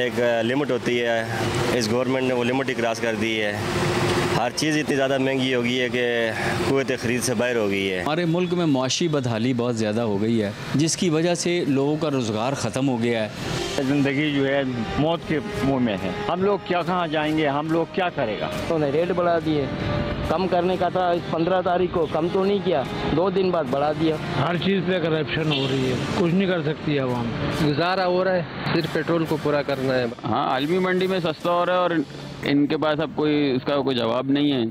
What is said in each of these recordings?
ایک لمٹ ہوتی ہے، اس گورنمنٹ نے وہ لمٹ ہی کراس کر دی ہے۔ ہر چیز اتنی زیادہ مہنگی ہو گئی ہے کہ قوت خرید سے باہر ہو گئی ہے۔ ہمارے ملک میں معاشی بدحالی بہت زیادہ ہو گئی ہے، جس کی وجہ سے لوگوں کا روزگار ختم ہو گیا ہے۔ زندگی جو ہے موت کے منہ میں ہے، ہم لوگ کیا کہاں جائیں گے، ہم لوگ کیا کرے گا؟ انہوں نے ریٹ بڑھا دیے، کم کرنے کا تھا 15 تاریخ کو، کم تو نہیں کیا، 2 دن بعد بڑھا دیا۔ ہر چیز پہ کرپشن ہو رہی ہے، کچھ نہیں کر سکتی عوام، گزارا ہو رہا ہے، صرف پیٹرول کو پورا کرنا ہے۔ ہاں عالمی منڈی میں سستا ہو رہا ہے اور ان کے پاس اب کوئی اس کا کوئی جواب نہیں ہے۔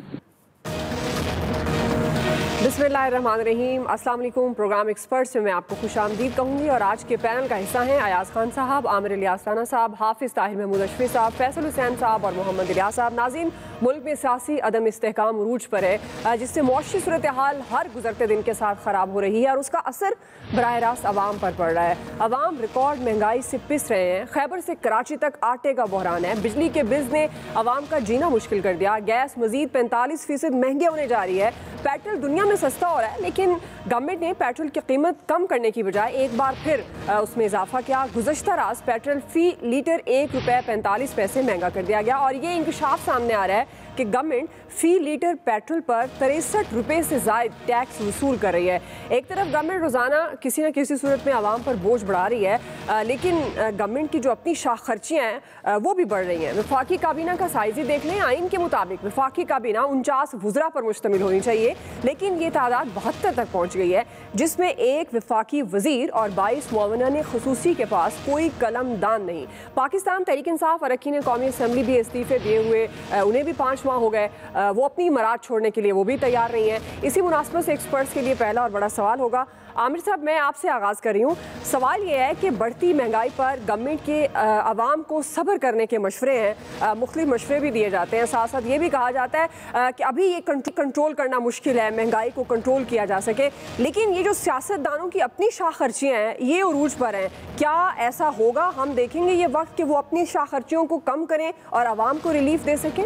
بسم اللہ الرحمن الرحیم، السلام علیکم۔ پروگرام ایکسپرٹس میں آپ کو خوش آمدید کہوں گی، اور آج کے پینل کا حصہ ہیں ایاز خان صاحب، عامر الیاس رانا صاحب، حافظ طاہر محمود اشفی صاحب، فیصل حسین صاحب اور محمد الیاس صاحب۔ ناظرین، ملک میں سیاسی عدم استحکام عروج پر ہے، جس سے معاشی صورتحال ہر گزرتے دن کے ساتھ خراب ہو رہی ہے، اور اس کا اثر براہ راست عوام پر پڑ رہا ہے۔ عوام ریکارڈ مہنگائی سے پس رہے ہیں، خیبر سے کراچی تک آٹے کا بحران ہے، بجلی کے بلز نے عوام کا جینا مشکل کر دیا، گیس مزید 45% مہنگی ہونے جا رہی ہے، پیٹرول دنیا میں سستا ہو رہا ہے، لیکن گورنمنٹ نے پیٹرول کی قیمت کم کرنے کی بجائے ایک بار پھر اس میں اضافہ کیا۔ گزشتہ راست پیٹرول فی لیٹر 1 روپے 45 پیسے مہنگا کر دیا گیا، اور یہ انکشاف سامنے آ رہا ہے کہ گورنمنٹ فی لیٹر پیٹرول پر 63 روپے سے زائد ٹیکس وصول کر رہی ہے۔ ایک طرف گورنمنٹ روزانہ کسی نہ کسی صورت میں عوام پر بوجھ بڑھا رہی ہے، لیکن گورنمنٹ کی جو اپنی شاخ خرچیاں ہیں وہ بھی بڑھ رہی ہیں۔ وفاقی کابینہ کا سائز ہی دیکھ لیں، آئین کے مطابق وفاقی کابینہ 49 وزراء پر مشتمل ہونی چاہیے، لیکن یہ تعداد 72 تک پہنچ گئی ہے، جس میں ایک وفاقی وزیر اور 22 معاونین خصوصی کے پاس کوئی قلم دان نہیں۔ پاکستان تحریک انصاف اراکین قومی اسمبلی بھی استعفے دیے ہوئے انہیں بھی 5 ماہ ہو گئے، وہ اپنی مراد چھوڑنے کے لیے وہ بھی تیار نہیں ہیں۔ اسی مناسبت سے ایکسپرٹس کے لیے پہلا اور بڑا سوال ہوگا۔ عامر صاحب، میں آپ سے آغاز کر رہی ہوں۔ سوال یہ ہے کہ بڑھتی مہنگائی پر گورنمنٹ کے عوام کو صبر کرنے کے مشورے ہیں، مختلف مشورے بھی دیے جاتے ہیں، ساتھ ساتھ یہ بھی کہا جاتا ہے کہ ابھی یہ کنٹرول کرنا مشکل ہے، مہنگائی کو کنٹرول کیا جا سکے، لیکن یہ جو سیاست دانوں کی اپنی شاخ خرچیاں ہیں یہ عروج پر ہیں۔ کیا ایسا ہوگا؟ ہم دیکھیں گے یہ وقت کہ وہ اپنی شاخ خرچیوں کو کم کریں اور عوام کو ریلیف دے سکیں؟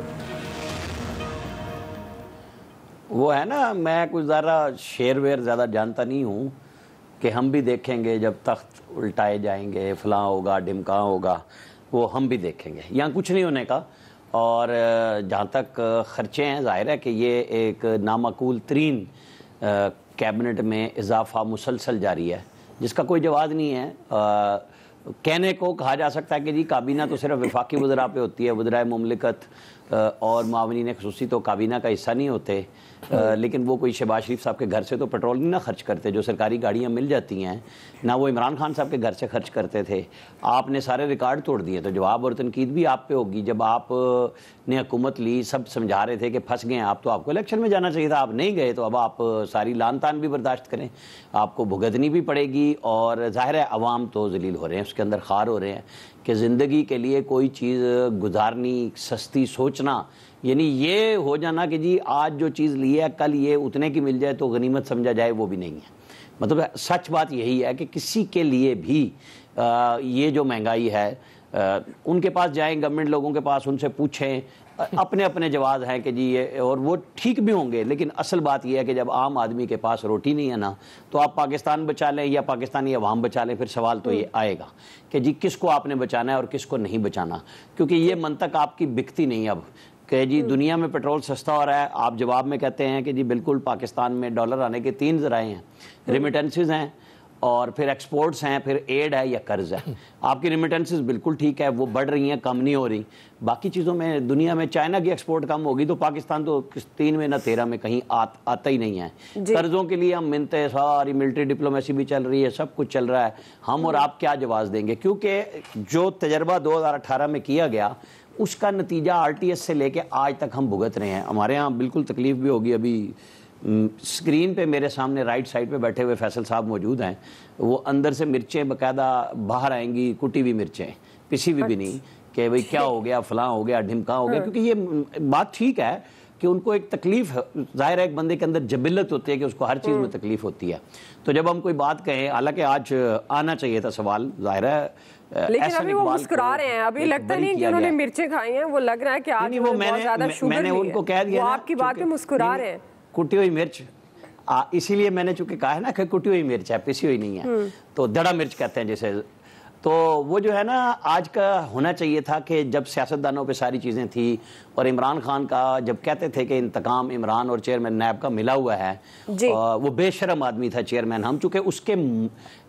وہ ہے نا، میں کچھ ذرا شعر ویر زیادہ جانتا نہیں ہوں کہ ہم بھی دیکھیں گے جب تخت الٹائے جائیں گے، فلاں ہوگا ڈھمکاں ہوگا، وہ ہم بھی دیکھیں گے، یہاں کچھ نہیں ہونے کا۔ اور جہاں تک خرچے ہیں، ظاہر ہے کہ یہ ایک نامعقول ترین کیبنٹ میں اضافہ مسلسل جاری ہے، جس کا کوئی جواز نہیں ہے۔ کہنے کو کہا جا سکتا ہے کہ جی کابینہ تو صرف وفاقی وزراء پہ ہوتی ہے، وزرائے مملکت اور معاونین خصوصی تو کابینہ کا حصہ نہیں ہوتے، لیکن وہ کوئی شہباز شریف صاحب کے گھر سے تو پیٹرول نہیں نہ خرچ کرتے، جو سرکاری گاڑیاں مل جاتی ہیں، نہ وہ عمران خان صاحب کے گھر سے خرچ کرتے تھے۔ آپ نے سارے ریکارڈ توڑ دیے، تو جواب اور تنقید بھی آپ پہ ہوگی۔ جب آپ نے حکومت لی، سب سمجھا رہے تھے کہ پھنس گئے ہیں آپ، تو آپ کو الیکشن میں جانا چاہیے تھا، آپ نہیں گئے، تو اب آپ ساری لان تان بھی برداشت کریں، آپ کو بھگتنی بھی پڑے گی۔ اور ظاہر ہے عوام تو ذلیل ہو رہے ہیں، اس کے اندر خوار ہو رہے ہیں کہ زندگی کے لیے کوئی چیز گزارنی، سستی سوچنا، یعنی یہ ہو جانا کہ جی آج جو چیز لی ہے کل یہ اتنے کی مل جائے تو غنیمت سمجھا جائے، وہ بھی نہیں ہے۔ مطلب سچ بات یہی ہے کہ کسی کے لیے بھی یہ جو مہنگائی ہے، ان کے پاس جائیں، گورنمنٹ لوگوں کے پاس، ان سے پوچھیں، اپنے اپنے جواز ہیں کہ جی یہ، اور وہ ٹھیک بھی ہوں گے، لیکن اصل بات یہ ہے کہ جب عام آدمی کے پاس روٹی نہیں ہے نا، تو آپ پاکستان بچا لیں یا پاکستانی عوام بچا لیں، پھر سوال تو یہ آئے گا کہ جی کس کو آپ نے بچانا ہے اور کس کو نہیں بچانا، کیونکہ یہ منطق آپ کی بکتی نہیں اب کہ جی دنیا میں پیٹرول سستا ہو رہا ہے، آپ جواب میں کہتے ہیں کہ جی بالکل پاکستان میں ڈالر آنے کے 3 ذرائع ہیں، ریمیٹنسز ہیں، اور پھر ایکسپورٹس ہیں، پھر ایڈ ہے یا قرض ہے۔ آپ کی ریمیٹنسز بالکل ٹھیک ہے، وہ بڑھ رہی ہیں، کم نہیں ہو رہی۔ باقی چیزوں میں دنیا میں چائنا کی ایکسپورٹ کم ہوگی تو پاکستان تو 3 میں نہ 13 میں کہیں آتا ہی نہیں ہے۔ قرضوں کے لیے ہم منتے، ساری ملٹری ڈپلومیسی بھی چل رہی ہے، سب کچھ چل رہا ہے، ہم اور آپ کیا جواز دیں گے؟ کیونکہ جو تجربہ 2018 میں کیا گیا، اس کا نتیجہ آر ٹی ایس سے لے کے آج تک ہم بھگت رہے ہیں۔ ہمارے ہاں بالکل تکلیف بھی ہوگی۔ ابھی اسکرین پہ میرے سامنے رائٹ سائڈ پہ بیٹھے ہوئے فیصل صاحب موجود ہیں، وہ اندر سے مرچیں باقاعدہ باہر آئیں گی، کٹی ہوئی مرچیں، پسی ہوئی بھی نہیں، کہ بھئی کیا ہو گیا، فلاں ہو گیا، ڈھمکا ہو گیا، کیونکہ یہ بات ٹھیک ہے کہ ان کو ایک تکلیف، ظاہر ہے ایک بندے کے اندر جبلت ہوتی ہے کہ اس کو ہر چیز میں تکلیف ہوتی ہے۔ تو جب ہم کوئی بات کہیں، حالانکہ آج آنا چاہیے تھا سوال، ظاہر ہے، لیکن ابھی وہ مسکرا رہے ہیں، ابھی لگتا نہیں کہ انہوں نے مرچیں کھائی ہیں، وہ لگ رہا ہے کہ آج بہت زیادہ شوگر لی ہے، وہ آپ کی بات پہ مسکرا رہے ہیں۔ کٹی ہوئی مرچ، اسی لیے میں نے چونکہ کہا ہے نا کہ کٹی ہوئی مرچ ہے، پسی ہوئی نہیں ہے، تو دڑا مرچ کہتے ہیں جسے۔ تو وہ جو ہے نا آج کا ہونا چاہیے تھا کہ جب سیاستدانوں پہ ساری چیزیں تھیں اور عمران خان کا جب کہتے تھے کہ انتقام عمران اور چیئرمین نیب کا ملا ہوا ہے، وہ بے شرم آدمی تھا چیئرمین، ہم چونکہ اس کے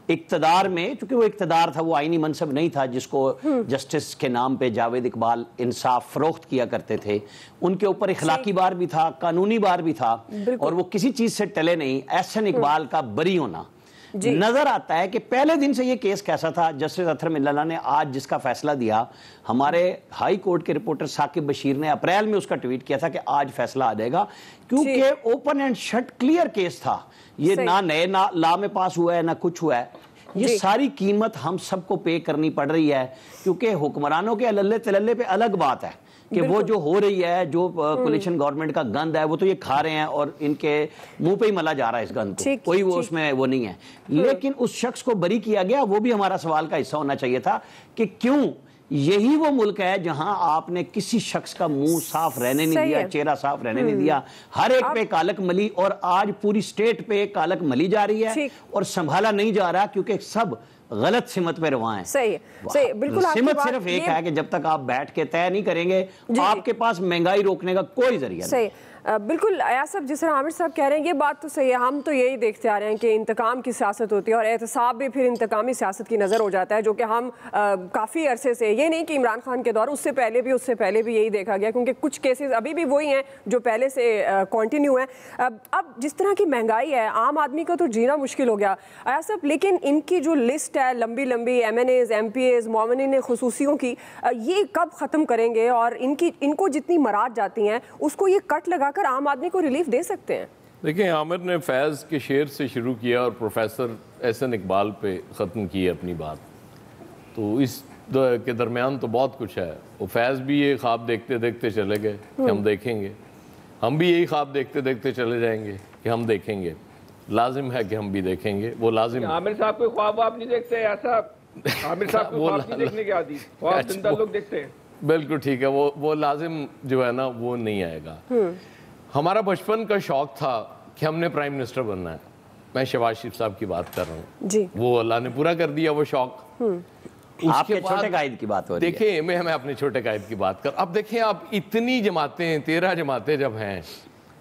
اقتدار میں، چونکہ وہ اقتدار تھا، وہ آئینی منصب نہیں تھا جس کو جسٹس کے نام پہ جاوید اقبال انصاف فروخت کیا کرتے تھے، ان کے اوپر اخلاقی بار بھی تھا، قانونی بار بھی تھا، اور وہ کسی چیز سے ٹلے نہیں۔ احسن اقبال کا بری ہونا نظر آتا ہے کہ پہلے دن سے یہ کیس کیسا تھا۔ جسٹس اطہر ملہ اللہ نے آج جس کا فیصلہ دیا، ہمارے ہائی کورٹ کے رپورٹر ثاقب بشیر نے اپریل میں اس کا ٹویٹ کیا تھا کہ آج فیصلہ آ جائے گا، کیونکہ open and shut clear case تھا، یہ نہ نئے لا میں پاس ہوا ہے نہ کچھ ہوا ہے۔ یہ ساری قیمت ہم سب کو پے کرنی پڑ رہی ہے، کیونکہ حکمرانوں کے اللے تللے پہ الگ بات ہے کہ وہ جو ہو رہی ہے، جو کولیشن گورنمنٹ کا گند ہے، وہ تو یہ کھا رہے ہیں اور ان کے منہ پہ ہی ملا جا رہا ہے اس گند کو، کوئی وہ اس میں وہ نہیں ہے، لیکن اس شخص کو بری کیا گیا، وہ بھی ہمارا سوال کا حصہ ہونا چاہیے تھا کہ کیوں یہی وہ ملک ہے جہاں آپ نے کسی شخص کا منہ صاف رہنے نہیں دیا، چہرہ صاف رہنے نہیں دیا، ہر ایک پہ کالک ملی، اور آج پوری سٹیٹ پہ کالک ملی جا رہی ہے اور سنبھالا نہیں جا رہا کیونکہ سب غلط سمت پہ رواں ہیں۔ صحیح، بالکل سمت صرف ایک ہے کہ جب تک آپ بیٹھ کے طے نہیں کریں گے آپ کے پاس مہنگائی روکنے کا کوئی ذریعہ نہیں۔ بالکل ایاز صاحب، جس طرح عامر صاحب کہہ رہے ہیں یہ بات تو صحیح ہے، ہم تو یہی دیکھتے آ رہے ہیں کہ انتقام کی سیاست ہوتی ہے اور احتساب بھی پھر انتقامی سیاست کی نظر ہو جاتا ہے، جو کہ ہم کافی عرصے سے، یہ نہیں کہ عمران خان کے دور، اس سے پہلے بھی یہی دیکھا گیا، کیونکہ کچھ کیسز ابھی بھی وہی ہیں جو پہلے سے کنٹینیو ہیں۔ اب جس طرح کی مہنگائی ہے، عام آدمی کا تو جینا مشکل ہو گیا ایاز صاحب، لیکن ان کی جو لسٹ ہے لمبی لمبی، M N As, M P As, معاونین خصوصیوں کی، یہ کب ختم کریں گے؟ اور ان کو جتنی مراد جاتی ہیں اس کو یہ کٹ لگا کر عام آدمی کو ریلیف دے سکتے ہیں؟ دیکھیں، عامر نے فیض کے شعر سے شروع کیا اور پروفیسر احسن اقبال پہ ختم کی اپنی بات، تو اس کے درمیان تو بہت کچھ ہے۔ وہ فیض بھی یہ خواب دیکھتے دیکھتے چلے گئے کہ ہم دیکھیں گے، ہم بھی یہی خواب دیکھتے دیکھتے چلے جائیں گے کہ ہم دیکھیں گے، لازم ہے کہ ہم بھی دیکھیں گے، وہ لازم ہے۔ عامر صاحب کوئی خواب آپ نہیں دیکھتے ایسا؟ عامر صاحب کو خواب نہیں دیکھنے کے عادی، خواب زندہ لوگ دیکھتے ہیں۔ بالکل ٹھیک ہے، وہ لازم جو ہے نا وہ نہیں آئے گا۔ ہمارا بچپن کا شوق تھا کہ ہم نے پرائم منسٹر بننا ہے، میں شہباز شریف صاحب کی بات کر رہا ہوں جی، وہ اللہ نے پورا کر دیا وہ شوق۔ آپ کے چھوٹے قائد کی بات ہو رہی ہے، دیکھیں میں اپنے چھوٹے قائد کی بات کر، اب دیکھیں آپ اتنی جماعتیں 13 جماعتیں جب ہیں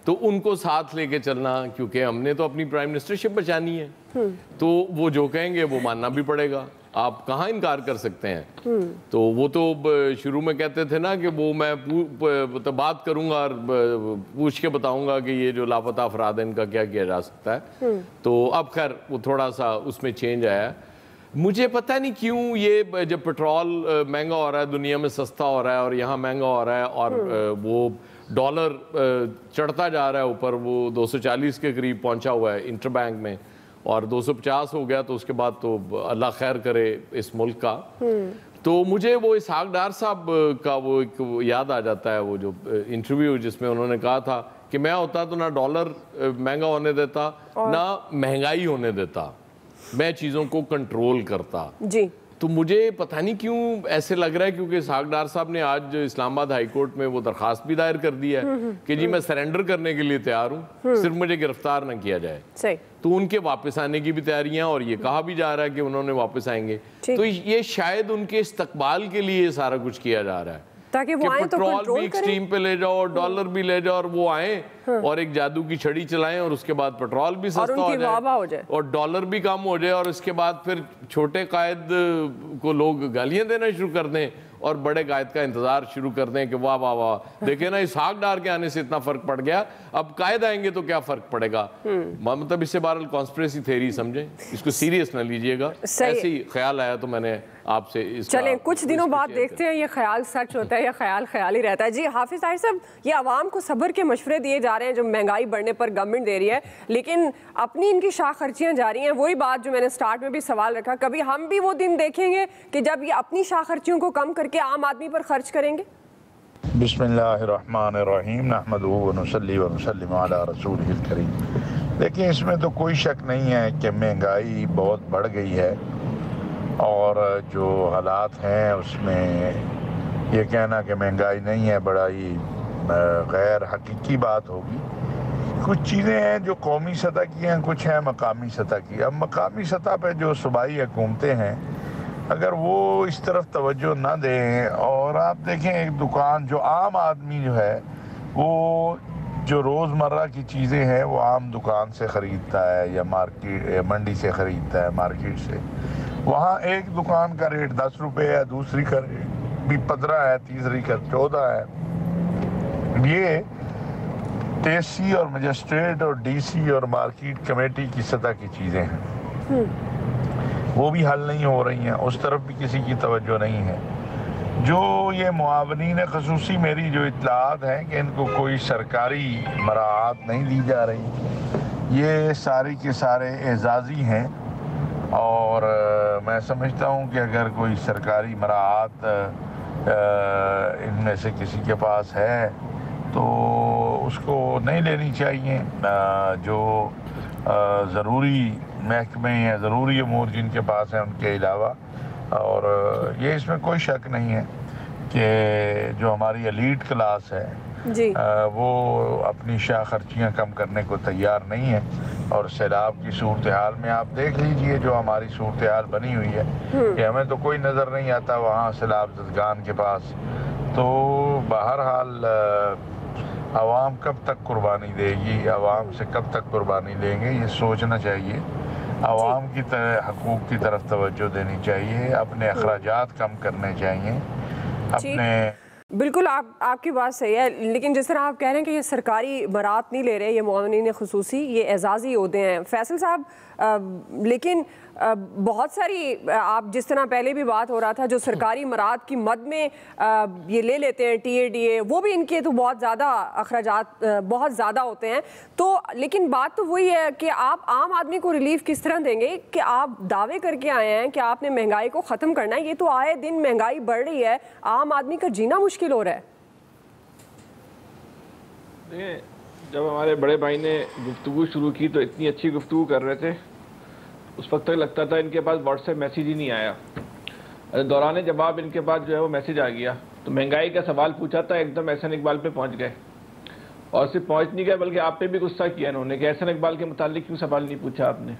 تو ان کو ساتھ لے کے چلنا، کیونکہ ہم نے تو اپنی پرائم منسٹرشپ بچانی ہے، تو وہ جو کہیں گے وہ ماننا بھی پڑے گا، آپ کہاں انکار کر سکتے ہیں۔ تو وہ تو شروع میں کہتے تھے نا کہ وہ میں بات کروں گا اور پوچھ کے بتاؤں گا کہ یہ جو لاپتہ افراد ہیں ان کا کیا کیا جا سکتا ہے، تو اب خیر وہ تھوڑا سا اس میں چینج آیا ہے۔ مجھے پتہ نہیں کیوں یہ جب پیٹرول مہنگا ہو رہا ہے، دنیا میں سستا ہو رہا ہے اور یہاں مہنگا ہو رہا ہے، اور وہ ڈالر چڑھتا جا رہا ہے اوپر، وہ 240 کے قریب پہنچا ہوا ہے انٹر بینک میں، اور 250 ہو گیا، تو اس کے بعد تو اللہ خیر کرے اس ملک کا۔ تو مجھے وہ اسحاق ڈار صاحب کا وہ ایک یاد آ جاتا ہے، وہ جو انٹرویو جس میں انہوں نے کہا تھا کہ میں ہوتا تو نہ ڈالر مہنگا ہونے دیتا نہ مہنگائی ہونے دیتا، میں چیزوں کو کنٹرول کرتا جی۔ تو مجھے پتہ نہیں کیوں ایسے لگ رہا ہے، کیونکہ اسحاق ڈار صاحب نے آج اسلام آباد ہائی کورٹ میں وہ درخواست بھی دائر کر دی ہے کہ جی میں سرنڈر کرنے کے لیے تیار ہوں، صرف مجھے گرفتار نہ کیا جائے، تو ان کے واپس آنے کی بھی تیاریاں، اور یہ کہا بھی جا رہا ہے کہ انہوں نے واپس آئیں گے، تو یہ شاید ان کے استقبال کے لیے سارا کچھ کیا جا رہا ہے تاکہ وہ آئیں تو پیٹرول بھی ایکسٹریم پہ لے جاؤ، ڈالر بھی لے جاؤ، اور وہ آئیں اور ایک جادو کی چھڑی چلائیں، اور اس کے بعد پیٹرول بھی سستا ہو جائے اور ڈالر بھی کم ہو جائے، اور اس کے بعد پھر چھوٹے قائد کو لوگ گالیاں دینا شروع کر دیں اور بڑے قائد کا انتظار شروع کر دیں کہ واہ واہ واہ دیکھیں نا اسحاق ڈار کے آنے سے اتنا فرق پڑ گیا، اب قائد آئیں گے تو کیا فرق پڑے گا۔ مطلب اس سے بہرحال کانسپریسی تھیوری سمجھیں، اس کو سیریس نہ لیجئے گا، ایسے ہی خیال آیا تو میں نے آپ سے اس کا چلیں کچھ دنوں بعد دیکھتے ہیں یہ خیال سچ ہوتا ہے یا خیال ہی رہتا ہے۔ جی حافظ طاہر صاحب، یہ عوام کو صبر کے مشورے دیے جا رہے ہیں جو مہنگائی بڑھنے پر گورنمنٹ دے رہی ہے، لیکن اپنی ان کی شاخ خرچیاں جاری ہیں، وہی بات جو میں نے سٹارٹ میں بھی سوال رکھا، کبھی ہم بھی وہ دن دیکھیں گے کہ جب یہ اپنی شاخ خرچیوں کو کم کر کے عام آدمی پر خرچ کریں گے؟ بسم اللہ الرحمن الرحیم، نحمدہ ونصلی ونسلم علی رسولہ الکریم۔ دیکھیں اس میں تو کوئی شک نہیں ہے کہ مہنگائی بہت بڑھ گئی ہے، اور جو حالات ہیں اس میں یہ کہنا کہ مہنگائی نہیں ہے بڑا ہی غیر حقیقی بات ہوگی۔ کچھ چیزیں ہیں جو قومی سطح کی ہیں، کچھ ہیں مقامی سطح کی۔ اب مقامی سطح پہ جو صوبائی حکومتیں ہیں اگر وہ اس طرف توجہ نہ دیں، اور آپ دیکھیں ایک دکان جو عام آدمی جو ہے وہ جو روزمرہ کی چیزیں ہیں وہ عام دکان سے خریدتا ہے یا مارکیٹ منڈی سے خریدتا ہے، مارکیٹ سے، وہاں ایک دکان کا ریٹ 10 روپے ہے، دوسری کا ریٹ بھی 15 ہے، تیسری کا 14 ہے۔ یہ ایس سی اور مجسٹریٹ اور ڈی سی اور مارکیٹ کمیٹی کی سطح کی چیزیں ہیں، وہ بھی حل نہیں ہو رہی ہیں، اس طرف بھی کسی کی توجہ نہیں ہے۔ جو یہ معاونین خصوصی، میری جو اطلاعات ہیں کہ ان کو کوئی سرکاری مراعات نہیں دی جا رہی، یہ سارے کے سارے اعزازی ہیں، اور میں سمجھتا ہوں کہ اگر کوئی سرکاری مراعات ان میں سے کسی کے پاس ہے تو اس کو نہیں لینی چاہیے۔ جو ضروری محکمے یا ضروری امور جن کے پاس ہیں ان کے علاوہ، اور یہ اس میں کوئی شک نہیں ہے کہ جو ہماری ایلیٹ کلاس ہے وہ اپنی شاہ خرچیاں کم کرنے کو تیار نہیں ہے، اور سیلاب کی صورتحال میں آپ دیکھ لیجئے جو ہماری صورتحال بنی ہوئی ہے کہ ہمیں تو کوئی نظر نہیں آتا وہاں سیلاب زدگان کے پاس۔ تو بہرحال عوام کب تک قربانی دے گی، عوام سے کب تک قربانی لیں گے، یہ سوچنا چاہیے۔ عوام کی حقوق کی طرف توجہ دینی چاہیے، اپنے اخراجات کم کرنے چاہیے، اپنے بالکل آپ کی بات صحیح ہے، لیکن جس طرح آپ کہہ رہے ہیں کہ یہ سرکاری برات نہیں لے رہے یہ معاونین خصوصی، یہ اعزازی عہدے ہیں فیصل صاحب، لیکن بہت ساری آپ جس طرح پہلے بھی بات ہو رہا تھا جو سرکاری برات کی مد میں یہ لے لیتے ہیں ٹی اے ڈی اے، وہ بھی ان کے تو بہت زیادہ اخراجات بہت زیادہ ہوتے ہیں۔ تو لیکن بات تو وہی ہے کہ آپ عام آدمی کو ریلیف کس طرح دیں گے کہ آپ دعوے کر کے آئے ہیں کہ آپ نے مہنگائی کو ختم کرنا ہے، یہ تو آئے دن مہنگائی بڑھ رہی ہے، عام آدمی کا جینا مشکل ہو رہا ہے۔ دیکھیں جب ہمارے بڑے بھائی نے گفتگو شروع کی تو اتنی اچھی گفتگو کر رہے تھے، اس وقت تک لگتا تھا ان کے پاس واٹس ایپ میسیج ہی نہیں آیا، دوران جواب ان کے پاس جو ہے وہ میسیج آ گیا۔ تو مہنگائی کا سوال پوچھا تھا، ایک دم احسن اقبال پہ پہنچ گئے، اور صرف پہنچ نہیں گئے بلکہ آپ پہ بھی غصہ کیا انہوں نے کہ احسن اقبال کے متعلق کیوں سوال نہیں پوچھا آپ نے۔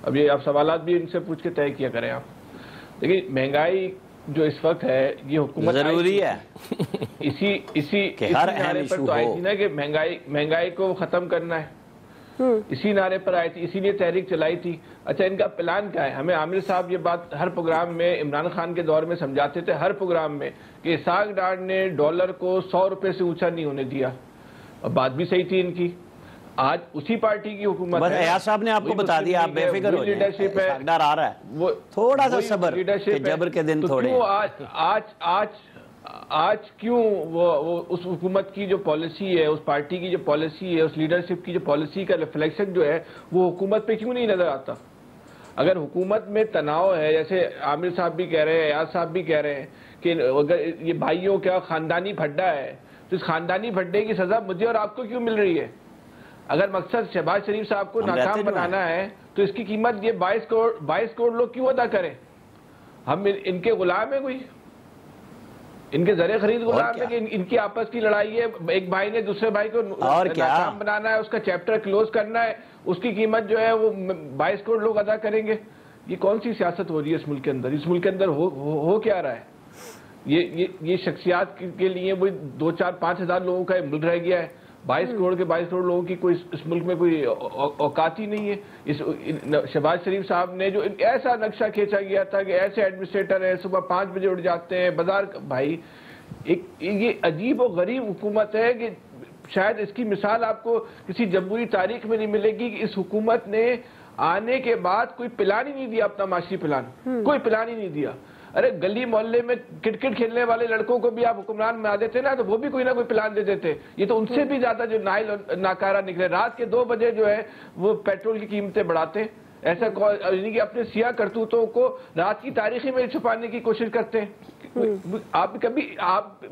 اب یہ آپ سوالات بھی ان سے پوچھ کے طے کیا کریں آپ۔ دیکھیں مہنگائی جو اس وقت ہے یہ حکومت ضروری ہے، اسی نعرے پر تو آئی تھی نا کہ مہنگائی کو ختم کرنا ہے، اسی نعرے پر آئی تھی، اسی لیے تحریک چلائی تھی۔ اچھا ان کا پلان کیا ہے؟ ہمیں عامر صاحب یہ بات ہر پروگرام میں عمران خان کے دور میں سمجھاتے تھے، ہر پروگرام میں، کہ اسحاق ڈار نے ڈالر کو 100 روپے سے اونچا نہیں ہونے دیا، اور بات بھی صحیح تھی ان کی۔ آج اسی پارٹی کی حکومت ہے، ایاز صاحب نے آپ کو بتا دیا، آپ بے فکر ہو جائیں، اسحاق ڈار آ رہا ہے، تھوڑا سا صبر کہ جبر کے دن تھوڑے۔ آج کیوں وہ اس حکومت کی جو پالیسی ہے، اس پارٹی کی جو پالیسی ہے، اس لیڈرشپ کی جو پالیسی کا ریفلیکشن جو ہے وہ حکومت پہ کیوں نہیں نظر آتا؟ اگر حکومت میں تناؤ ہے، جیسے عامر صاحب بھی کہہ رہے ہیں، ایاز صاحب بھی کہہ رہے ہیں کہ اگر یہ بھائیوں کا خاندانی پھڈا ہے تو اس خاندانی پھڈے کی سزا مجھے اور آپ کو کیوں مل رہی ہے؟ اگر مقصد شہباز شریف صاحب کو ناکام بنانا ہے تو اس کی قیمت یہ 22 کروڑ لوگ کیوں ادا کریں؟ ہم ان کے غلام ہیں، کوئی ان کے زر خرید غلام ہے کہ ان کی آپس کی لڑائی ہے، ایک بھائی نے دوسرے بھائی کو ناکام بنانا ہے، اس کا چیپٹر کلوز کرنا ہے، اس کی قیمت جو ہے وہ 22 کروڑ لوگ ادا کریں گے؟ یہ کون سی سیاست ہو رہی ہے اس ملک کے اندر؟ اس ملک کے اندر ہو کیا رہا ہے؟ یہ شخصیات کے لیے وہ 2 4 5 ہزار لوگوں کا ملک رہ گیا ہے، 22 کروڑ لوگوں کی کوئی اس ملک میں کوئی اوقات ہی نہیں ہے۔ شہباز شریف صاحب نے جو ایسا نقشہ کھینچا گیا تھا کہ ایسے ایڈمنسٹریٹر ہیں صبح 5 بجے اٹھ جاتے ہیں بازار، بھائی یہ عجیب و غریب حکومت ہے کہ شاید اس کی مثال آپ کو کسی جمہوری تاریخ میں نہیں ملے گی کہ اس حکومت نے آنے کے بعد کوئی پلان ہی نہیں دیا، اپنا معاشی پلان، کوئی پلان ہی نہیں دیا۔ ارے گلی محلے میں کرکٹ کھیلنے والے لڑکوں کو بھی آپ حکمران بنا دیتے نا تو وہ بھی کوئی نہ کوئی پلان دے دیتے، یہ تو ان سے بھی زیادہ جو نائل اور ناکارہ نکلے۔ رات کے 2 بجے جو ہے وہ پیٹرول کی قیمتیں بڑھاتے، ایسا یعنی کہ اپنے سیاہ کرتوتوں کو رات کی تاریخی میں چھپانے کی کوشش کرتے ہیں۔ آپ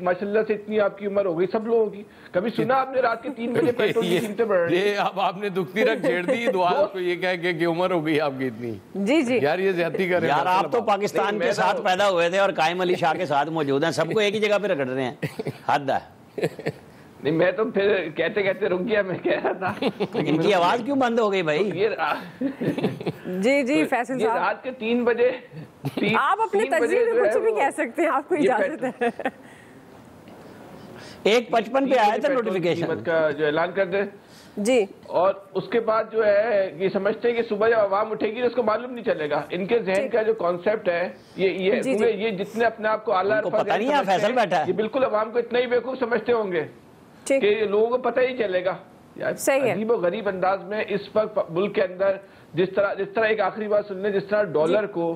ماشاءاللہ سے اتنی آپ کی عمر ہو گئی سب لوگوں کی، کبھی سنا آپ نے رات کے 3 بجے پیٹرول کی قیمتیں بڑھ رہی ہیں؟ یہ اب آپ نے دکھتی رکھ چھیڑ دی، دعا کو یہ کہہ کے کہ عمر ہو گئی آپ کی اتنی۔ جی یار یہ زیادتی کر رہے ہیں یار، آپ تو پاکستان کے ساتھ پیدا ہوئے تھے اور قائم علی شاہ کے ساتھ موجود ہیں، سب کو ایک ہی جگہ پہ رگڑ رہے ہیں، حد ہے۔ نہیں میں تو پھر کہتے کہتے رک گیا، میں کہہ رہا تھا ان کی آواز کیوں بند ہو گئی بھائی؟ جی فیصل صاحب رات کے 3 بجے آپ اپنے تجزیے میں کچھ بھی کہہ سکتے ہیں، آپ کو اجازت ہے۔ 1:55 پہ آیا تھا نوٹیفیکیشن کا جو اعلان کر دے جی، اور اس کے بعد جو ہے یہ سمجھتے ہیں کہ صبح جب عوام اٹھے گی تو اس کو معلوم نہیں چلے گا۔ ان کے ذہن کا جو کانسیپٹ ہے یہ جتنے اپنے آپ کو اعلیٰ پتہ نہیں ہے فیصل بیٹھا ہے، یہ بالکل عوام کو اتنا ہی بیوقوف سمجھتے ہوں گے کہ لوگوں کو پتہ ہی چلے گا۔ عجیب و غریب انداز میں اس وقت ملک کے اندر جس طرح ایک آخری بات سن لیں، جس طرح ڈالر کو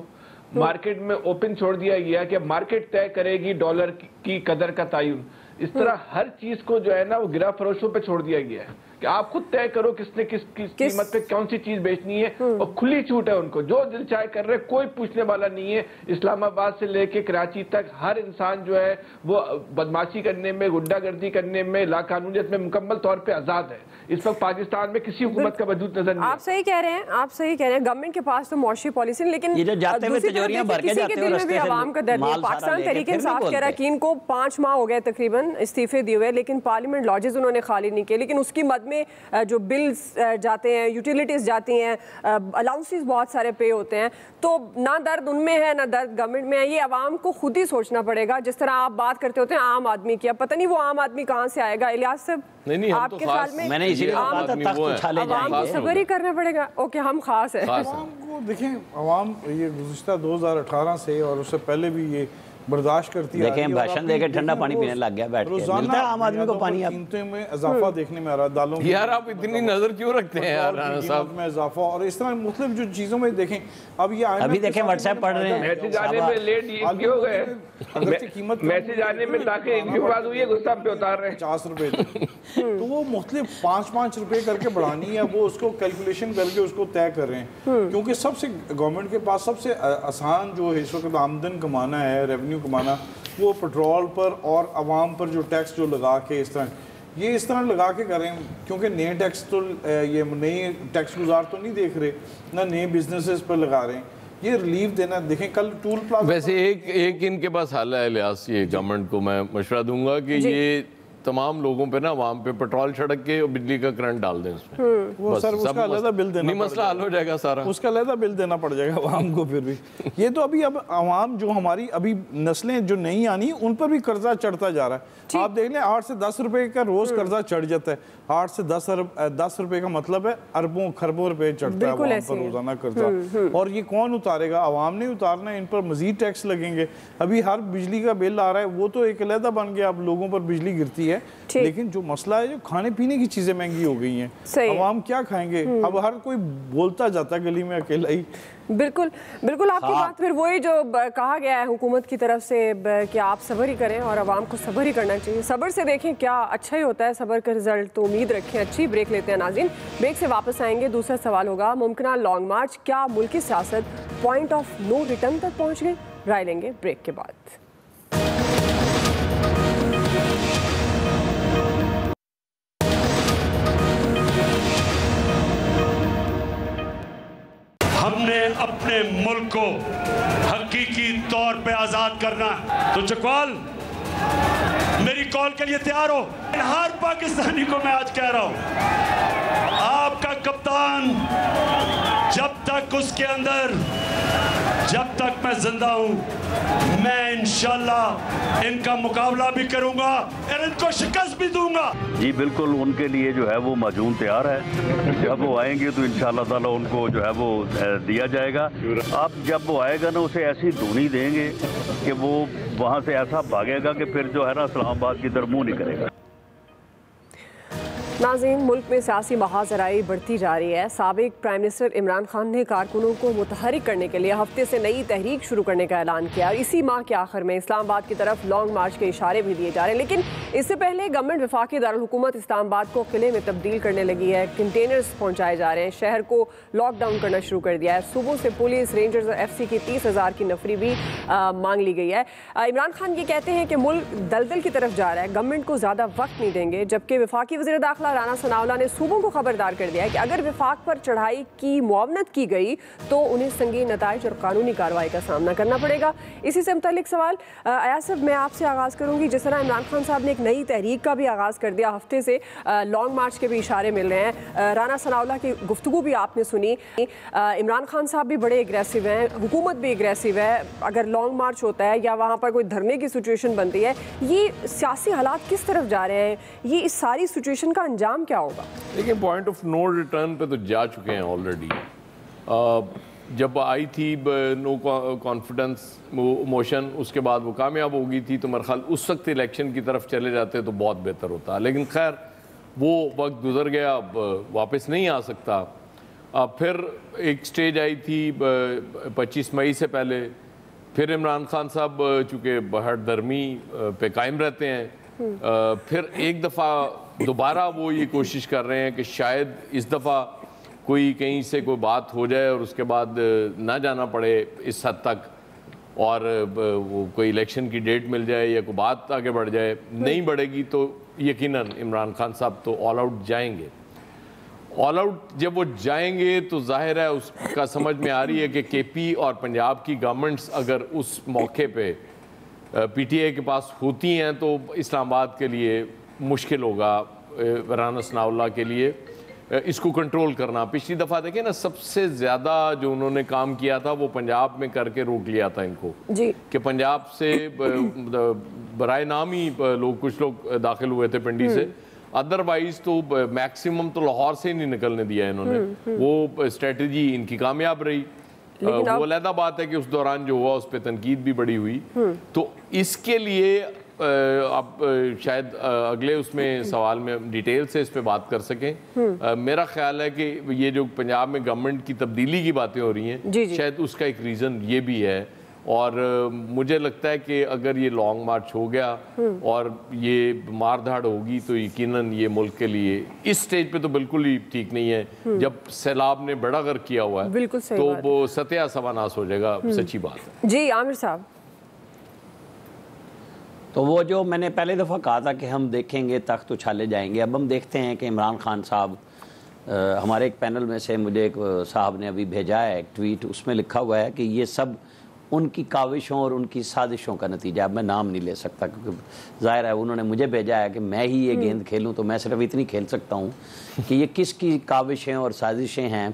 مارکیٹ میں اوپن چھوڑ دیا گیا کہ مارکیٹ طے کرے گی ڈالر کی قدر کا تعین، اس طرح ہر چیز کو جو ہے نا وہ گرا فروشوں پہ چھوڑ دیا گیا ہے کہ آپ خود طے کرو کس نے کس قیمت پہ کون سی چیز بیچنی ہے، اور کھلی چھوٹ ہے ان کو، جو دل چاہے کر رہے، کوئی پوچھنے والا نہیں ہے۔ اسلام آباد سے لے کے کراچی تک ہر انسان جو ہے وہ بدماشی کرنے میں، غنڈہ گردی کرنے میں، لا قانونیت میں مکمل طور پہ آزاد ہے۔ اس وقت پاکستان میں کسی حکومت کا وجود نظر نہیں۔ آپ صحیح کہہ رہے ہیں، آپ صحیح کہہ رہے ہیں، گورنمنٹ کے پاس تو معاشی پالیسی نہیں، لیکن دوسری طرف کسی کے دل میں بھی عوام کا درد ہے۔ پاکستان تحریک انصاف کے اراکین کو 5 ماہ ہو گئے تقریباً استعفے دیے ہوئے، لیکن پارلیمنٹ لاجز انہوں نے خالی نہیں کیے، لیکن اس کی مد میں جو بلز جاتے ہیں، یوٹیلیٹیز جاتی ہیں، الاؤنسز بہت سارے پے ہوتے ہیں، تو نہ درد ان میں ہے نہ درد گورنمنٹ میں ہے۔ یہ عوام کو خود ہی سوچنا پڑے گا۔ جس طرح آپ بات کرتے ہوتے ہیں عام آدمی کی، اب پتہ نہیں وہ عام آدمی کہاں سے آئے گا۔ الیاس صاحب آپ کے خیال میں عوام کو صبر ہی کرنا پڑے گا؟ اوکے، ہم خاص ہیں۔ عوام کو دیکھیں، عوام یہ گزشتہ 2018 سے اور اس سے پہلے بھی یہ برداشت کرتی ہے۔ دیکھیں بھاشن دے کے ٹھنڈا پانی پینے لگ گیا بیٹھ کے، ملتا ہے عام آدمی کو پانی۔ اب قیمتوں میں اضافہ دیکھنے میں آ رہا ہے، دالوں یار آپ اتنی نظر کیوں رکھتے ہیں یار رانا صاحب؟ میں اضافہ اور اس طرح مختلف جو چیزوں میں دیکھیں، اب یہ ابھی دیکھیں واٹس ایپ پڑھ رہے ہیں، میسیج آنے میں لیٹ یہ کیوں ہو گئے؟ میسیج آنے میں تاکہ ان کی بات ہوئی ہے غصہ پہ اتار رہے ہیں 50 روپے تو وہ مختلف 5 روپے کر کے بڑھانی ہے، وہ اس کو کیلکولیشن کر کے اس کو طے کر رہے ہیں، کیونکہ سب سے گورنمنٹ کے پاس سب سے آسان جو ہے اس وقت آمدن کمانا ہے، ریونیو کمانا، وہ پیٹرول پر اور عوام پر جو ٹیکس جو لگا کے اس طرح لگا کے کریں، کیونکہ نئے ٹیکس تو یہ نئے ٹیکس گزار تو نہیں دیکھ رہے، نہ نئے بزنسز پر لگا رہے ہیں، یہ ریلیف دینا۔ دیکھیں کل ٹول پلازا، ویسے ایک ان کے پاس حل ہے الیاس، یہ گورنمنٹ کو میں مشورہ دوں گا کہ یہ تمام لوگوں پہ نا عوام پہ پیٹرول چھڑک کے بجلی کا کرنٹ ڈال دیں اس میں، وہ سر اس کا علیحدہ بل دینا، مسئلہ حل ہو جائے گا سارا، اس کا علیحدہ بل دینا پڑ جائے گا عوام کو۔ پھر بھی یہ تو اب عوام جو ہماری ابھی نسلیں جو نہیں آنی ان پر بھی قرضہ چڑھتا جا رہا ہے۔ آپ دیکھ لیں 8 سے 10 روپے کا روز قرضہ چڑھ جاتا ہے، 8 سے 10 روپے کا مطلب ہے اربوں خربوں روپے چڑھتا ہے عوام پر روزانہ قرضہ، اور یہ کون اتارے گا؟ عوام نے اتارنا ہے، ان پر مزید ٹیکس لگیں گے۔ ابھی ہر بجلی کا بل آ رہا ہے، وہ تو ایک علیحدہ بن گیا، اب لوگوں پر بجلی گرتی ہے، لیکن جو مسئلہ ہے جو کھانے پینے کی چیزیں مہنگی ہو گئی ہیں، عوام کیا کھائیں گے؟ اب ہر کوئی بولتا جاتا ہے گلی میں اکیلا ہی۔ بالکل آپ کی بات پھر وہی جو کہا گیا ہے حکومت کی طرف سے کہ آپ صبر ہی کریں اور عوام کو صبر ہی کرنا چاہیے، صبر سے دیکھیں کیا اچھا ہی ہوتا ہے، صبر کا رزلٹ تو امید رکھیں۔ اچھی بریک لیتے ہیں ناظرین، بریک سے واپس آئیں گے، دوسرا سوال ہوگا ممکنہ لانگ مارچ، کیا ملکی سیاست پوائنٹ آف نو ریٹرن تک پہنچ گئی؟ رائے لیں گے بریک کے بعد۔ ہم نے اپنے ملک کو حقیقی طور پہ آزاد کرنا ہے، تو چکوال میری کال کے لیے تیار ہو؟ ہر پاکستانی کو میں آج کہہ رہا ہوں، آپ کا کپتان جب تک اس کے اندر، جب تک میں زندہ ہوں، میں انشاءاللہ ان کا مقابلہ بھی کروں گا اور ان کو شکست بھی دوں گا۔ جی بالکل، ان کے لیے جو ہے وہ معجون تیار ہے، جب وہ آئیں گے تو انشاءاللہ تعالیٰ ان کو جو ہے وہ دیا جائے گا۔ آپ جب وہ آئے گا نا اسے ایسی دھونی دیں گے کہ وہ وہاں سے ایسا بھاگے گا کہ پھر جو ہے نا اسلام آباد کی طرف منہ نہیں کرے گا۔ ناظرین، ملک میں سیاسی مہاجرائی بڑھتی جا رہی ہے۔ سابق پرائم منسٹر عمران خان نے کارکنوں کو متحرک کرنے کے لیے ہفتے سے نئی تحریک شروع کرنے کا اعلان کیا، اور اسی ماہ کے آخر میں اسلام آباد کی طرف لانگ مارچ کے اشارے بھی دیے جا رہے ہیں۔ لیکن اس سے پہلے گورنمنٹ وفاقی دارالحکومت اسلام آباد کو قلعے میں تبدیل کرنے لگی ہے، کنٹینرز پہنچائے جا رہے ہیں، شہر کو لاک ڈاؤن کرنا شروع کر دیا ہے، صوبوں سے پولیس، رینجرز اور ایف سی کی 30,000 کی نفری بھی مانگ لی گئی ہے۔ عمران خان یہ کہتے ہیں کہ ملک دلدل کی طرف جا رہا ہے، گورنمنٹ کو زیادہ وقت نہیں دیں گے، جبکہ وفاقی وزیر داخلہ رانا ثناءاللہ نے صوبوں کو خبردار کر دیا ہے کہ اگر وفاق پر چڑھائی کی معاونت کی گئی تو انہیں سنگین نتائج اور قانونی کارروائی کا سامنا کرنا پڑے گا۔ اسی سے متعلق سوال ایاز صاحب میں آپ سے آغاز کروں گی۔ جس طرح عمران خان صاحب نے ایک ایک نئی تحریک کا بھی آغاز کر دیا ہفتے سے، لانگ مارچ کے بھی اشارے مل رہے ہیں. رانا ثناء اللہ کی گفتگو بھی آپ نے سنی. عمران خان صاحب بھی بڑے اگریسو ہیں، حکومت بھی اگریسو ہے. اگر لانگ مارچ ہوتا ہے یا وہاں پر کوئی دھرنے کی سچویشن بنتی ہے، یہ سیاسی حالات کس طرف جا رہے ہیں؟ یہ اس ساری سچویشن کا انجام کیا ہوگا؟ دیکھیں پوائنٹ آف نو ریٹرن پہ تو جا چکے ہیں آلریڈی. جب آئی تھی نو کانفیڈنس موشن، اس کے بعد وہ کامیاب ہو گئی تھی، تو میرا خیال اس وقت الیکشن کی طرف چلے جاتے تو بہت بہتر ہوتا. لیکن خیر وہ وقت گزر گیا، اب واپس نہیں آ سکتا. پھر ایک سٹیج آئی تھی 25 مئی سے پہلے، پھر عمران خان صاحب چونکہ ہٹ درمی پہ قائم رہتے ہیں، پھر ایک دفعہ دوبارہ وہ یہ کوشش کر رہے ہیں کہ شاید اس دفعہ کوئی کہیں سے کوئی بات ہو جائے اور اس کے بعد نہ جانا پڑے اس حد تک، اور وہ کوئی الیکشن کی ڈیٹ مل جائے یا کوئی بات آگے بڑھ جائے. نہیں بڑھے گی تو یقیناً عمران خان صاحب تو آل آؤٹ جائیں گے. آل آؤٹ جب وہ جائیں گے تو ظاہر ہے اس کا سمجھ میں آ رہی ہے کہ کے پی اور پنجاب کی گورنمنٹس اگر اس موقع پہ پی ٹی آئی کے پاس ہوتی ہیں تو اسلام آباد کے لیے مشکل ہوگا، رانا ثناء اللہ کے لیے اس کو کنٹرول کرنا. پچھلی دفعہ دیکھیں نا، سب سے زیادہ جو انہوں نے کام کیا تھا وہ پنجاب میں کر کے روک لیا تھا ان کو، کہ پنجاب سے برائے نام ہی کچھ لوگ داخل ہوئے تھے پنڈی سے، ادروائز تو میکسیمم تو لاہور سے ہی نہیں نکلنے دیا انہوں نے. وہ اسٹریٹجی ان کی کامیاب رہی. وہ علیحدہ بات ہے کہ اس دوران جو ہوا اس پہ تنقید بھی بڑی ہوئی. تو اس کے لیے اب شاید اگلے اس میں سوال میں ڈیٹیل سے اس پہ بات کر سکیں. میرا خیال ہے کہ یہ جو پنجاب میں گورنمنٹ کی تبدیلی کی باتیں ہو رہی ہیں، شاید اس کا ایک ریزن یہ بھی ہے. اور مجھے لگتا ہے کہ اگر یہ لانگ مارچ ہو گیا اور یہ مار دھاڑ ہوگی تو یقیناً یہ ملک کے لیے اس سٹیج پہ تو بالکل ہی ٹھیک نہیں ہے. جب سیلاب نے بڑا غرق کیا ہوا ہے تو وہ ستیہ سواناس ہو جائے گا. سچی بات ہے. جی عامر صاحب. تو وہ جو میں نے پہلے دفعہ کہا تھا کہ ہم دیکھیں گے تخت اچھالے جائیں گے، اب ہم دیکھتے ہیں کہ عمران خان صاحب، ہمارے ایک پینل میں سے مجھے ایک صاحب نے ابھی بھیجا ہے ایک ٹویٹ، اس میں لکھا ہوا ہے کہ یہ سب ان کی کاوشوں اور ان کی سازشوں کا نتیجہ. اب میں نام نہیں لے سکتا کیونکہ ظاہر ہے انہوں نے مجھے بھیجا ہے کہ میں ہی یہ گیند کھیلوں، تو میں صرف اتنی کھیل سکتا ہوں کہ یہ کس کی کاوشیں اور سازشیں ہیں.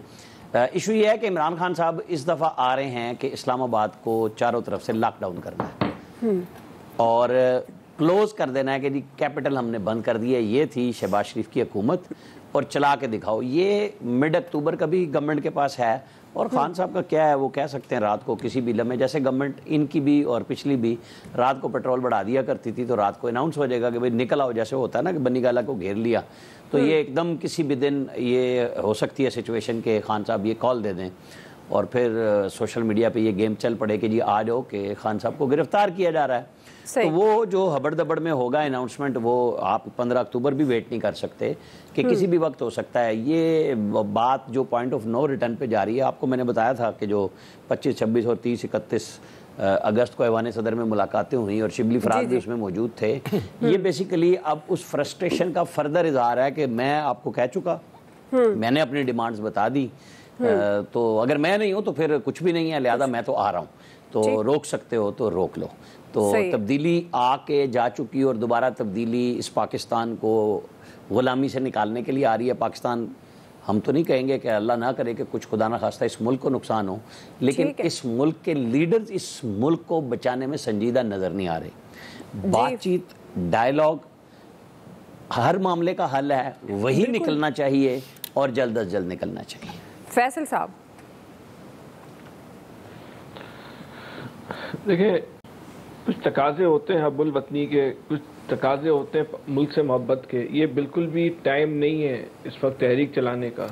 ایشو یہ ہے کہ عمران خان صاحب اس دفعہ آ رہے ہیں کہ اسلام آباد کو چاروں طرف سے لاک ڈاؤن کرنا ہے اور کلوز کر دینا ہے کہ جی کیپٹل ہم نے بند کر دیا. یہ تھی شہباز شریف کی حکومت اور چلا کے دکھاؤ. یہ مڈ اکتوبر کا بھی گورنمنٹ کے پاس ہے اور خان صاحب کا کیا ہے، وہ کہہ سکتے ہیں رات کو کسی بھی لمحے، جیسے گورنمنٹ ان کی بھی اور پچھلی بھی رات کو پیٹرول بڑھا دیا کرتی تھی تو رات کو اناؤنس ہو جائے گا کہ بھئی نکل آؤ، جیسے ہوتا ہے نا کہ بنی گالا کو گھیر لیا. تو یہ ایک دم کسی بھی دن یہ ہو سکتی ہے سچویشن کہ خان صاحب یہ کال دے دیں اور پھر سوشل میڈیا پہ یہ گیم چل پڑے کہ جی آ جاؤ کہ خان صاحب کو گرفتار کیا جا رہا ہے. تو وہ جو ہبڑ دبڑ میں ہوگا اناؤنسمنٹ، وہ آپ 15 اکتوبر بھی ویٹ نہیں کر سکتے کہ کسی بھی وقت ہو سکتا ہے. یہ بات جو پوائنٹ آف نو ریٹرن پہ جاری ہے، آپ کو میں نے بتایا تھا کہ جو 25، 26 اور 30، 31 اگست کو ایوان صدر میں ملاقاتیں ہوئیں اور شبلی فراز بھی اس میں موجود تھے. یہ بیسیکلی اب اس فرسٹریشن کا فردر اظہار ہے کہ میں آپ کو کہہ چکا، میں نے اپنی ڈیمانڈز بتا دی، تو اگر میں نہیں ہوں تو پھر کچھ بھی نہیں ہے، لہذا میں تو آ رہا ہوں، تو روک سکتے ہو تو روک لو. تو تبدیلی آ کے جا چکی اور دوبارہ تبدیلی اس پاکستان کو غلامی سے نکالنے کے لیے آ رہی ہے. پاکستان، ہم تو نہیں کہیں گے کہ اللہ نہ کرے کہ کچھ خدا نہ خواستہ اس ملک کو نقصان ہو، لیکن اس ملک کے لیڈرز اس ملک کو بچانے میں سنجیدہ نظر نہیں آ رہے. بات چیت، ڈائیلاگ ہر معاملے کا حل ہے، وہی نکلنا چاہیے اور جلد از جلد نکلنا چاہیے. فیصل صاحب. دیکھیں، کچھ تقاضے ہوتے ہیں حب الوطنی کے، کچھ تقاضے ہوتے ہیں ملک سے محبت کے. یہ بالکل بھی ٹائم نہیں ہے اس وقت تحریک چلانے کا.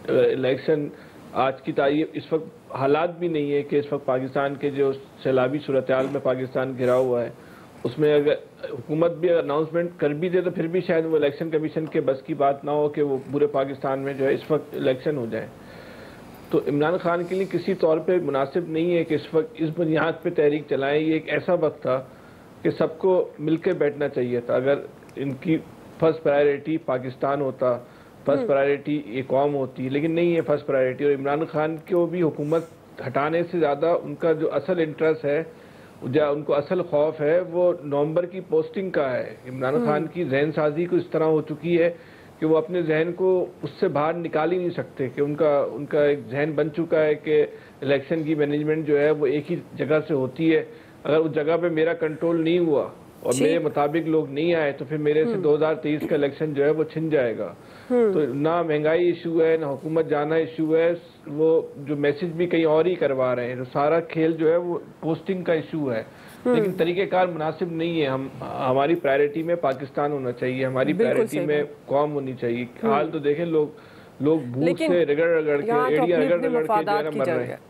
الیکشن آج کی تاریخ، اس وقت حالات بھی نہیں ہے کہ اس وقت پاکستان کے جو سیلابی صورتحال میں پاکستان گھرا ہوا ہے، اس میں اگر حکومت بھی اناؤنسمنٹ کر بھی دے تو پھر بھی شاید وہ الیکشن کمیشن کے بس کی بات نہ ہو کہ وہ پورے پاکستان میں جو ہے اس وقت الیکشن ہو جائے. تو عمران خان کے لیے کسی طور پہ مناسب نہیں ہے کہ اس وقت اس بنیاد پہ تحریک چلائیں. یہ ایک ایسا وقت تھا کہ سب کو مل کے بیٹھنا چاہیے تھا. اگر ان کی فرسٹ پرائیورٹی پاکستان ہوتا، فرسٹ پرائیورٹی یہ قوم ہوتی، لیکن نہیں ہے فرسٹ پرائیورٹی. اور عمران خان کو بھی حکومت ہٹانے سے زیادہ ان کا جو اصل انٹرسٹ ہے ان کو اصل خوف ہے وہ نومبر کی پوسٹنگ کا ہے. عمران خان کی ذہن سازی کو اس طرح ہو چکی ہے کہ وہ اپنے ذہن کو اس سے باہر نکال ہی نہیں سکتے کہ ان کا ایک ذہن بن چکا ہے کہ الیکشن کی مینجمنٹ جو ہے وہ ایک ہی جگہ سے ہوتی ہے. اگر اس جگہ پہ میرا کنٹرول نہیں ہوا اور میرے مطابق لوگ نہیں آئے تو پھر میرے سے 2023 کا الیکشن جو ہے وہ چھن جائے گا. تو نہ مہنگائی ایشو ہے، نہ حکومت جانا ایشو ہے، وہ جو میسج بھی کہیں اور ہی کروا رہے ہیں. تو سارا کھیل جو ہے وہ پوسٹنگ کا ایشو ہے. لیکن طریقہ کار مناسب نہیں ہے. ہماری پرائرٹی میں پاکستان ہونا چاہیے، ہماری پرائرٹی میں قوم ہونی چاہیے. حال تو دیکھیں لوگ بھوک سے رگڑ کے ایڑیاں رگڑ کے جو ہے مر رہے ہیں.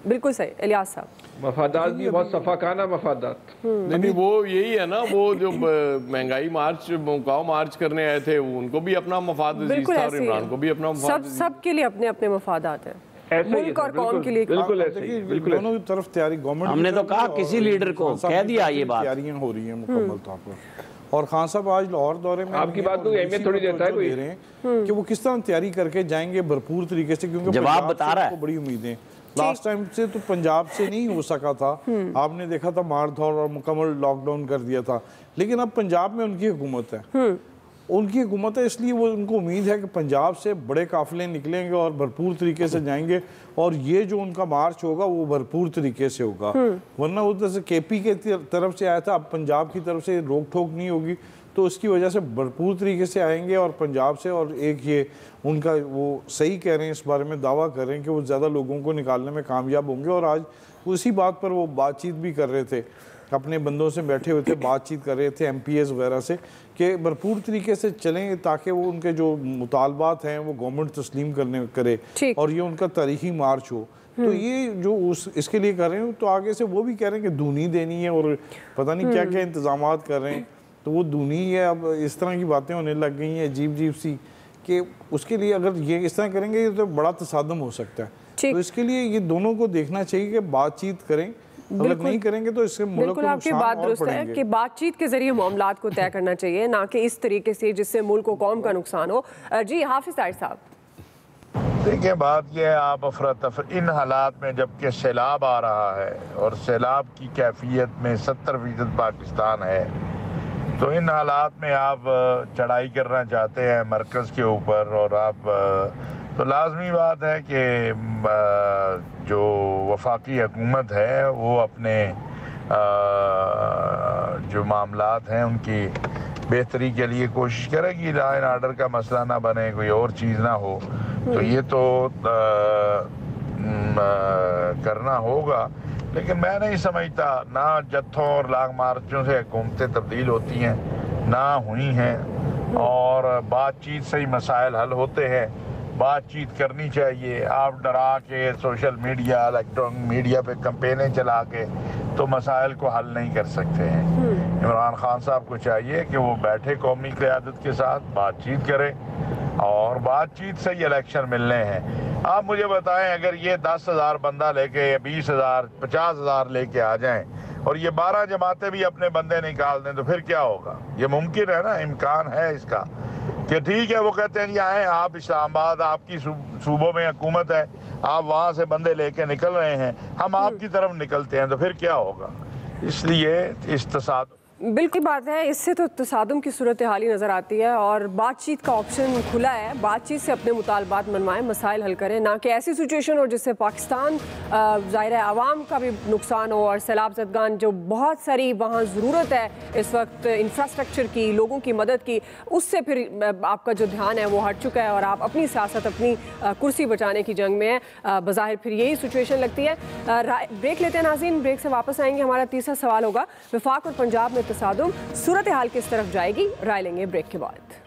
بالکل صحیح الیاس صاحب. مفادات بھی بہت صفاقانہ مفادات. نہیں وہ یہی ہے نا، وہ جو مہنگائی مقاوم مارچ کرنے آئے تھے ان کو بھی اپنا مفاد عزیز تھا اور عمران کو بھی اپنا مفاد. سب کے لیے اپنے اپنے مفادات ہیں، ملک اور قوم کے لیے. بالکل ایسے دونوں کی طرف تیاری گورنمنٹ، ہم نے تو کہا کسی لیڈر کو کہہ دیا یہ بات، تیاریاں ہو رہی ہیں مکمل طور پر. اور خان صاحب آج لاہور دورے میں آپ کی بات کو اہمیت تھوڑی دیتا ہے کوئی کہ وہ کس طرح تیاری کر کے جائیں گے بھرپور طریقے سے، کیونکہ جواب بتا رہا ہے. بڑی امیدیں لاسٹ ٹائم سے تو پنجاب سے نہیں ہو سکا تھا. آپ نے دیکھا تھا مار دھوڑ اور مکمل لاک ڈاؤن کر دیا تھا. لیکن اب پنجاب میں ان کی حکومت ہے، ان کی حکومت ہے، اس لیے وہ ان کو امید ہے کہ پنجاب سے بڑے قافلے نکلیں گے اور بھرپور طریقے سے جائیں گے. اور یہ جو ان کا مارچ ہوگا وہ بھرپور طریقے سے ہوگا. ورنہ ادھر سے کے پی کے طرف سے آیا تھا، اب پنجاب کی طرف سے روک ٹھوک نہیں ہوگی. تو اس کی وجہ سے بھرپور طریقے سے آئیں گے اور پنجاب سے. اور ایک یہ ان کا وہ صحیح کہہ رہے ہیں، اس بارے میں دعویٰ کر رہے ہیں کہ وہ زیادہ لوگوں کو نکالنے میں کامیاب ہوں گے. اور آج اسی بات پر وہ بات چیت بھی کر رہے تھے، اپنے بندوں سے بیٹھے ہوئے تھے، بات چیت کر رہے تھے ایم پی ایز وغیرہ سے کہ بھرپور طریقے سے چلیں تاکہ وہ ان کے جو مطالبات ہیں وہ گورنمنٹ تسلیم کرے اور یہ ان کا تاریخی مارچ ہو. تو یہ جو اس کے لیے کر رہے ہیں، تو آگے سے وہ بھی کہہ رہے ہیں کہ دونی دینی ہے اور پتہ نہیں کیا کیا انتظامات کر رہے ہیں. تو وہ دونی ہے. اب اس طرح کی باتیں ہونے لگ گئی ہیں عجیب سی کہ اس کے لیے اگر یہ اس طرح کریں گے تو بڑا تصادم ہو سکتا ہے. تو اس کے لیے یہ دونوں کو دیکھنا چاہیے کہ بات چیت کریں. اگر نہیں کریں گے تو اس سے ملک کو نقصان اور پڑیں گے. بالکل آپ کی بات درست ہے کہ بات چیت کے ذریعے معاملات کو طے کرنا چاہیے، نہ کہ اس طریقے سے جس سے ملک و قوم کا نقصان ہو. جی حافظ طاہر صاحب. دیکھیں بات یہ ہے، آپ افراتفری ان حالات میں جب کہ سیلاب آ رہا ہے اور سیلاب کی کیفیت میں 70% پاکستان ہے، تو ان حالات میں آپ چڑھائی کرنا چاہتے ہیں مرکز کے اوپر اور آپ تو لازمی بات ہے کہ جو وفاقی حکومت ہے وہ اپنے جو معاملات ہیں ان کی بہتری کے لیے کوشش کرے گی. لا اینڈ آرڈر کا مسئلہ نہ بنے، کوئی اور چیز نہ ہو. تو یہ تو کرنا ہوگا. لیکن میں نہیں سمجھتا نہ جتھوں اور لانگ مارچوں سے حکومتیں تبدیل ہوتی ہیں، نہ ہوئی ہیں. اور بات چیت سے ہی مسائل حل ہوتے ہیں. بات چیت کرنی چاہیے. آپ ڈرا کے سوشل میڈیا، الیکٹرانک میڈیا پہ کمپینیں چلا کے تو مسائل کو حل نہیں کر سکتے ہیں. عمران خان صاحب کو چاہیے کہ وہ بیٹھے قومی قیادت کے ساتھ بات چیت کریں اور بات چیت سے ہی الیکشن ملنے ہیں. آپ مجھے بتائیں اگر یہ 10,000 بندہ لے کے یا 20,000 50,000 لے کے آ جائیں اور یہ 12 جماعتیں بھی اپنے بندے نکال دیں تو پھر کیا ہوگا؟ یہ ممکن ہے نا، امکان ہے اس کا کہ ٹھیک ہے وہ کہتے ہیں یہ آئیں آپ اسلام آباد، آپ کی صوبوں میں حکومت ہے، آپ وہاں سے بندے لے کے نکل رہے ہیں، ہم آپ کی طرف نکلتے ہیں تو پھر کیا ہوگا؟ اس لیے اس تصادم بالکل بات ہے، اس سے تو تصادم کی صورتحال ہی نظر آتی ہے. اور بات چیت کا آپشن کھلا ہے، بات چیت سے اپنے مطالبات منوائیں، مسائل حل کریں، نہ کہ ایسی سچویشن ہو جس سے پاکستان ظاہر ہے عوام کا بھی نقصان ہو اور سیلاب زدگان جو بہت ساری وہاں ضرورت ہے اس وقت انفراسٹرکچر کی، لوگوں کی مدد کی، اس سے پھر آپ کا جو دھیان ہے وہ ہٹ چکا ہے اور آپ اپنی سیاست، اپنی کرسی بچانے کی جنگ میں ہیں. بظاہر پھر یہی سچویشن لگتی ہے. بریک لیتے ہیں ناظرین، بریک سے واپس آئیں گے. ہمارا تیسرا سوال ہوگا وفاق اور پنجاب میں تصادم، صورتحال کس طرف جائے گی؟ رائے لیں گے بریک کے بعد.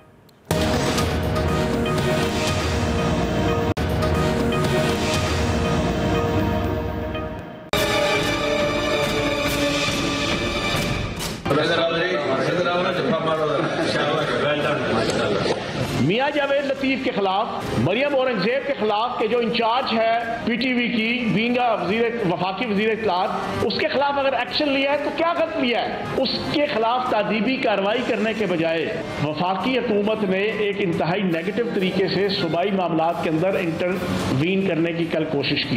میاں جاوید لطیف کے خلاف، مریم اورنگزیب کے خلاف کہ جو انچارج ہے پی ٹی وی کی بینگا وفاقی وزیر اطلاعات، اس کے خلاف اگر ایکشن لیا ہے تو کیا غلط لیا ہے؟ اس کے خلاف تعذیبی کارروائی کرنے کے بجائے وفاقی حکومت نے ایک انتہائی نیگیٹو طریقے سے صوبائی معاملات کے اندر انٹروین کرنے کی کل کوشش کی.